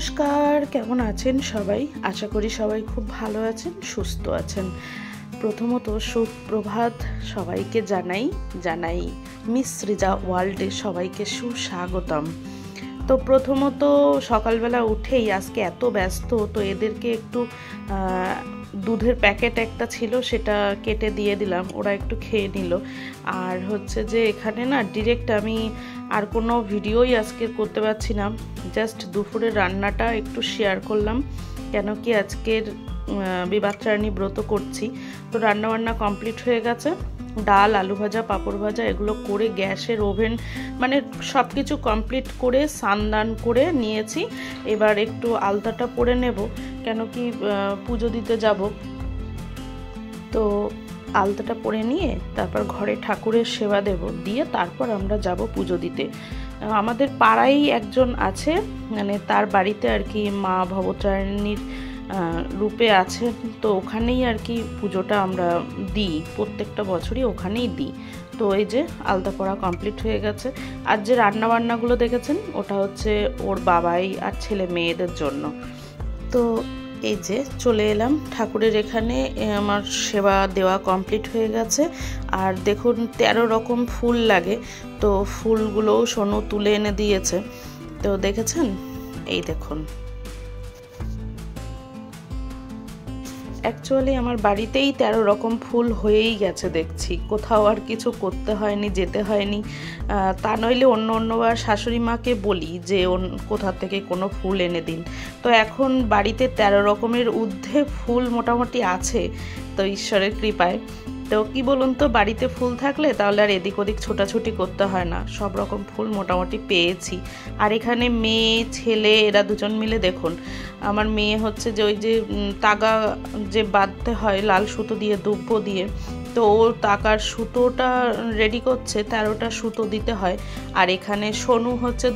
নমস্কার, কেমন আছেন সবাই? আশা করি সবাই খুব ভালো আছেন, সুস্থ আছেন। প্রথমত সুপ্রভাত সবাইকে জানাই মিস সৃজা ওয়ার্ল্ডে সবাইকে সুস্বাগতম। তো প্রথমত সকালবেলা উঠেই আজকে এত ব্যস্ত, তো এদেরকে একটু দুধের প্যাকেট একটা ছিল সেটা কেটে দিয়ে দিলাম, ওরা একটু খেয়ে নিল। আর হচ্ছে যে এখানে না ডিরেক্ট আমি আর কোনো ভিডিওই আজকে করতে পারছি না, জাস্ট দুপুরের রান্নাটা একটু শেয়ার করলাম, কেন কি আজকের বিবাহচারিণী ব্রত করছি। তো রান্নাবান্না কমপ্লিট হয়ে গেছে, ডাল, আলু ভাজা, পাঁপড় ভাজা এগুলো করে গ্যাসের ওভেন মানে সব কিছু কমপ্লিট করে স্নান করে নিয়েছি। এবার একটু আলতাটা পরে নেব, কেন কি পুজো দিতে যাব। তো আলতাটা পরে নিয়ে তারপর ঘরে ঠাকুরের সেবা দেব, দিয়ে তারপর আমরা যাব পুজো দিতে। আমাদের পাড়ায় একজন আছে, মানে তার বাড়িতে আর কি মা ভবতারিণীর রূপে আছে, তো ওখানেই আর কি পুজোটা আমরা দিই, প্রত্যেকটা বছরই ওখানেই দিই। তো এই যে আলতা পরা কমপ্লিট হয়ে গেছে। আর যে রান্নাবান্নাগুলো দেখেছেন ওটা হচ্ছে ওর বাবাই আর ছেলে মেয়েদের জন্য। তো এই যে চলে এলাম ঠাকুরের এখানে, আমার সেবা দেওয়া কমপ্লিট হয়ে গেছে। আর দেখুন 13 রকম ফুল লাগে, তো ফুলগুলোও সোনু তুলে এনে দিয়েছে। তো দেখেছেন, এই দেখুন, অ্যাকচুয়ালি আমার বাড়িতেই 13 রকম ফুল হয়েই গেছে দেখছি, কোথাও আর কিছু করতে হয়নি, যেতে হয়নি। তা নইলে অন্যবার শাশুড়ি মাকে বলি যে কোথা থেকে কোনো ফুল এনে দিন। তো এখন বাড়িতে 13 রকমের ঊর্ধ্বে ফুল মোটামুটি আছে, তো ঈশ্বরের কৃপায়। তো কি বলুন তো, বাড়িতে ফুল থাকলে তাহলে আর এদিক ওদিক ছোটাছুটি করতে হয় না, সব রকম ফুল মোটামুটি পেয়েছি। আর এখানে মেয়ে ছেলে এরা দুজন মিলে দেখুন, আমার মেয়ে হচ্ছে যে ওই যে তাগা যে বাঁধতে হয় লাল সুতো দিয়ে, দুব্বো দিয়ে, তো ও তাকার সুতোটা রেডি করছে, 13টা সুতো দিতে হয়। আর এখানে সোনু হচ্ছে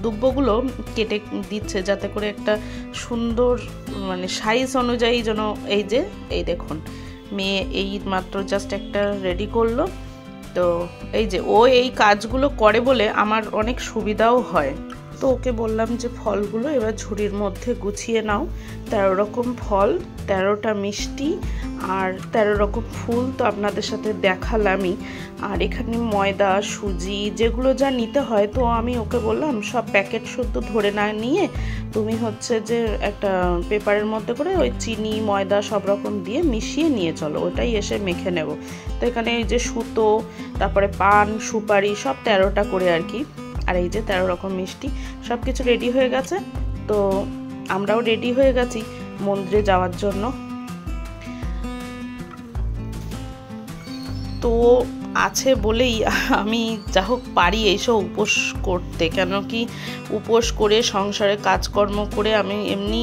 দুব্বগুলো কেটে দিচ্ছে, যাতে করে একটা সুন্দর মানে সাইজ অনুযায়ী যেন। এই দেখুন, মেয়ে এই মাত্র জাস্ট একটা রেডি করলো। তো এই যে ও এই কাজগুলো করে বলে আমার অনেক সুবিধাও হয়। তো ওকে বললাম যে ফলগুলো এবার ঝুড়ির মধ্যে গুছিয়ে নাও, 13 রকম ফল, 13টা মিষ্টি আর 13 রকম ফুল তো আপনাদের সাথে দেখালামই। আর এখানে ময়দা, সুজি যেগুলো যা নিতে হয়, তো আমি ওকে বললাম সব প্যাকেট শুদ্ধ ধরে না নিয়ে তুমি হচ্ছে যে একটা পেপারের মধ্যে করে ওই চিনি ময়দা সব রকম দিয়ে মিশিয়ে নিয়ে চলো, ওটাই এসে মেখে নেব। তো এখানে এই যে সুতো, তারপরে পান, সুপারি সব 13টা করে আর কি। আর এই যে 13 রকম মিষ্টি, সব কিছু রেডি হয়ে গেছে। তো আমরাও রেডি হয়ে গেছি মন্দিরে যাওয়ার জন্য। তো আছে বলেই আমি যা হোক পারি এইসব উপোস করতে, কেন কি উপোস করে সংসারে কাজকর্ম করে আমি এমনি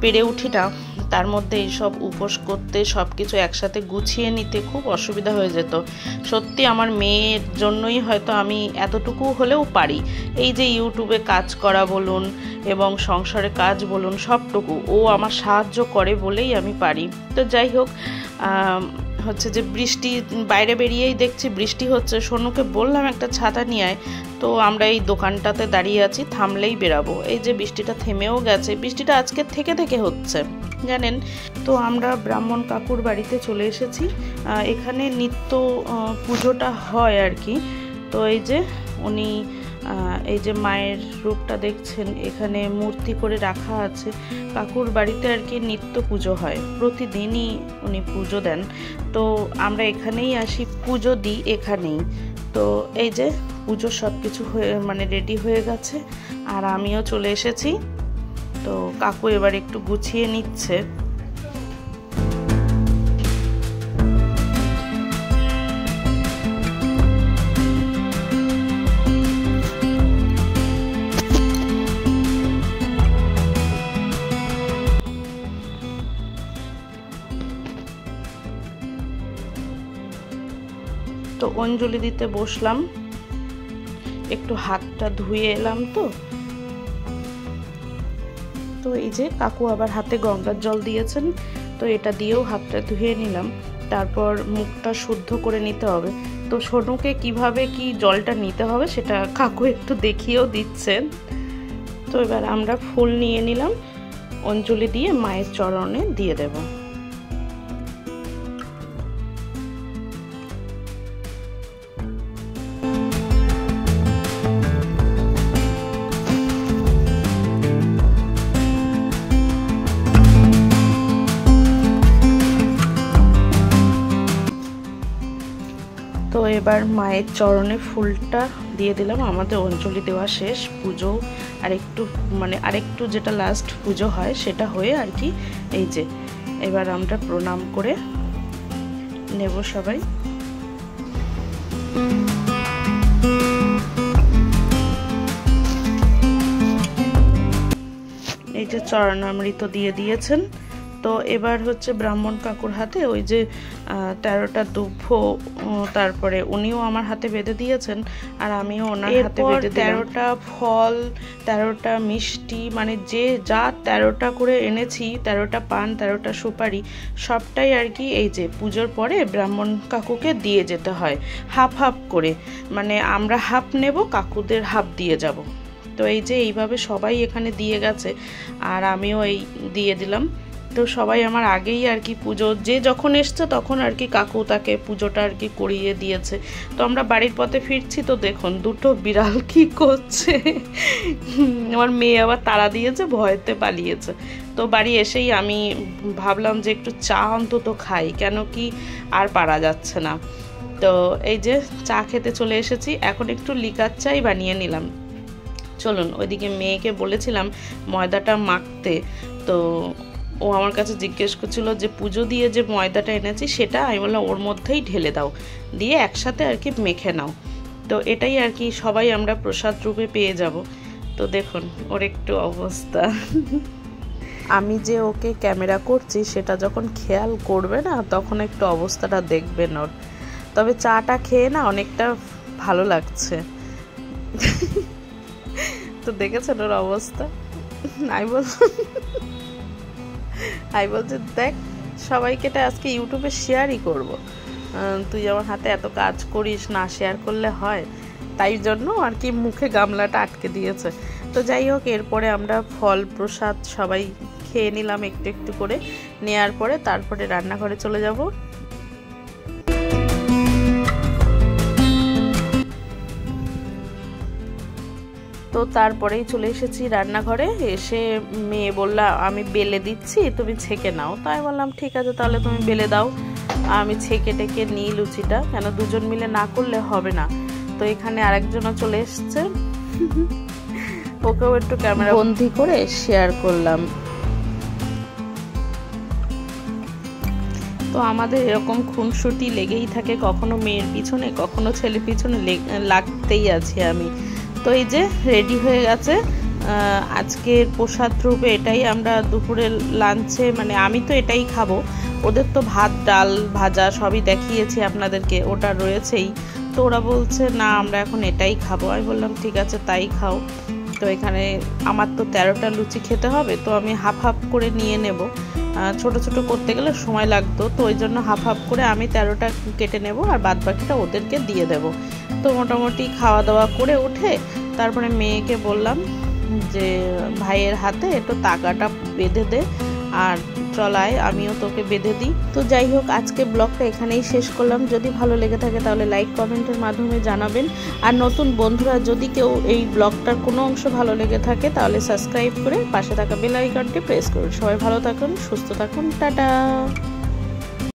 পেরে উঠি না, তার মধ্যে এইসব উপোস করতে সব কিছু একসাথে গুছিয়ে নিতে খুব অসুবিধা হয়ে যেত। সত্যি আমার মেয়ের জন্যই হয়তো আমি এতটুকু হলেও পারি, এই যে ইউটিউবে কাজ করা বলুন এবং সংসারে কাজ বলুন সবটুকু ও আমার সাহায্য করে বলেই আমি পারি। তো যাই হোক, হচ্ছে যে বৃষ্টি, বাইরে বেরিয়েই দেখছি বৃষ্টি হচ্ছে, সোনুকে বললাম একটা ছাতা নিয়ে আয়। তো আমরা এই দোকানটাতে দাঁড়িয়ে আছি, থামলেই বেরাবো। এই যে বৃষ্টিটা থেমেও গেছে, বৃষ্টিটা আজকে থেকে হচ্ছে জানেন। তো আমরা ব্রাহ্মণ কাকুর বাড়িতে চলে এসেছি, এখানে নিত্য পুজোটা হয় আর কি। তো এই যে উনি এই যে মায়ের রূপটা দেখছেন, এখানে মূর্তি করে রাখা আছে। কাকুর বাড়িতে আর কি নিত্য পুজো হয়, প্রতিদিনই উনি পুজো দেন। তো আমরা এখানেই আসি, পুজো দিই এখানেই। তো এই যে পুজো সব কিছু হয়ে মানে রেডি হয়ে গেছে, আর আমিও চলে এসেছি। তো কাকু এবার একটু গুছিয়ে নিচ্ছে। তো অঞ্জলি দিতে বসলাম, একটু হাতটা ধুয়ে এলাম। তো এই যে কাকু আবার হাতে গঙ্গার জল দিয়েছেন, তো এটা দিয়েও হাতটা ধুয়ে নিলাম। তারপর মুখটা শুদ্ধ করে নিতে হবে। তো সোনুকে কিভাবে কি জলটা নিতে হবে সেটা কাকু একটু দেখিয়েও দিচ্ছেন। তো এবার আমরা ফুল নিয়ে নিলাম, অঞ্জলি দিয়ে মায়ের চরণে দিয়ে দেব। তো এবার মায়ের চরণে ফুলটা দিয়ে দিলাম। আমাদের অঞ্জলি দেওয়া শেষ, পুজো আরেকটু যেটা লাস্ট পুজো হয় সেটা হয়ে আর কি। এই যে এবার আমরা প্রণাম করে নেব সবাই। এই যে চরণামৃত দিয়ে দিয়েছেন। তো এবার হচ্ছে ব্রাহ্মণ কাকুর হাতে ওই যে 13টা দুব্ব, তারপরে উনিও আমার হাতে বেঁধে দিয়েছেন আর আমিও ওনার হাতে বেঁধে দিলাম। 13টা ফল, 13টা মিষ্টি, মানে যে যা 13টা করে এনেছি, 13টা পান, 13টা সুপারি, সবটাই আর কি এই যে পুজোর পরে ব্রাহ্মণ কাকুকে দিয়ে যেতে হয় হাফ হাফ করে, মানে আমরা হাফ নেব, কাকুদের হাফ দিয়ে যাব। তো এই যে এইভাবে সবাই এখানে দিয়ে গেছে আর আমিও এই দিয়ে দিলাম। তো সবাই আমার আগেই আর কি পুজো, যে যখন এসছে তখন আর কি কাকু তাকে পুজোটা আর কি করিয়ে দিয়েছে। তো আমরা বাড়ির পথে ফিরছি, তো দেখুন দুটো বিড়াল কি করছে। আমার মেয়ে আবার তাড়া দিয়েছে, ভয়তে পালিয়েছে। তো বাড়ি এসেই আমি ভাবলাম যে একটু চা অন্তত খাই, কেন কি আর পারা যাচ্ছে না। তো এই যে চা খেতে চলে এসেছি, এখন একটু লিকার চাই বানিয়ে নিলাম। চলুন, ওইদিকে মেয়েকে বলেছিলাম ময়দাটা মাখতে, তো ও আমার কাছে জিজ্ঞেস করছিল যে পুজো দিয়ে যে ময়দাটা এনেছি সেটা, আমি বললাম ওর মধ্যেই ঢেলে দাও, দিয়ে একসাথে আর কি মেখে নাও। তো এটাই আর কি সবাই আমরা প্রসাদ রূপে পেয়ে যাব। তো দেখুন ওর একটু অবস্থা। আমি যে ওকে ক্যামেরা করছি সেটা যখন খেয়াল করবে না, তখন একটু অবস্থাটা দেখবেন ওর। তবে চাটা খেয়ে না অনেকটা ভালো লাগছে। তো দেখেছেন ওর অবস্থা। আমি বলছি দেখ, সবাইকে এটা আজকে ইউটিউবে শেয়ারই করব, তুই আমার হাতে এত কাজ করিস, না শেয়ার করলে হয়, তাই জন্য আর কি মুখে গামলাটা আটকে দিয়েছে। তো যাই হোক, এরপরে আমরা ফল প্রসাদ সবাই খেয়ে নিলাম একটু একটু করে, নেয়ার পরে তারপরে রান্নাঘরে চলে যাব। তো তারপরেই চলে এসেছি রান্নাঘরে। এসে মেয়ে বললা আমি বেলে দিচ্ছি, তুমি ছেঁকে নাও। তাই বললাম ঠিক আছে, তাহলে তুমি বেলে দাও, আমি ছেঁকে টেকে নিই লুচিটা, কেন দুজন মিলে না করলে হবে না। তো এখানে আরেকজনও চলে এসছে, ওকেও একটু ক্যামেরা বন্দি করে শেয়ার করলাম। তো আমাদের এরকম খুনসুটি লেগেই থাকে, কখনো মেয়ের পিছনে কখনো ছেলের পিছনে লাগতেই আছি আমি। তো এই যে রেডি হয়ে গেছে আজকের প্রসাদ রূপে, এটাই আমরা দুপুরের লাঞ্চে, মানে আমি তো এটাই খাবো, ওদের তো ভাত ডাল ভাজা সবই দেখিয়েছি আপনাদেরকে, ওটা রয়েছেই। তো ওরা বলছে না আমরা এখন এটাই খাবো। আমি বললাম ঠিক আছে তাই খাও। তো এখানে আমার তো 13টা লুচি খেতে হবে, তো আমি হাফ হাফ করে নিয়ে নেব, ছোট ছোট করতে গেলে সময় লাগতো, তো ওই জন্য হাফ হাফ করে আমি 13টা কেটে নেব আর বাদ বাকিটা ওদেরকে দিয়ে দেব। তো মোটামুটি খাওয়া দাওয়া করে উঠে তারপরে মেয়েকে বললাম যে ভাইয়ের হাতে একটু তাগাটা বেঁধে দে, আর চলায় আমিও তোকে বেঁধে দিই। তো যাই হোক, আজকে ব্লগটা এখানেই শেষ করলাম। যদি ভালো লেগে থাকে তাহলে লাইক কমেন্টের মাধ্যমে জানাবেন, আর নতুন বন্ধুরা যদি কেউ এই ব্লগটার কোনো অংশ ভালো লেগে থাকে তাহলে সাবস্ক্রাইব করে পাশে থাকা বেল আইকনটি প্রেস করুন। সবাই ভালো থাকুন, সুস্থ থাকুন, টাটা।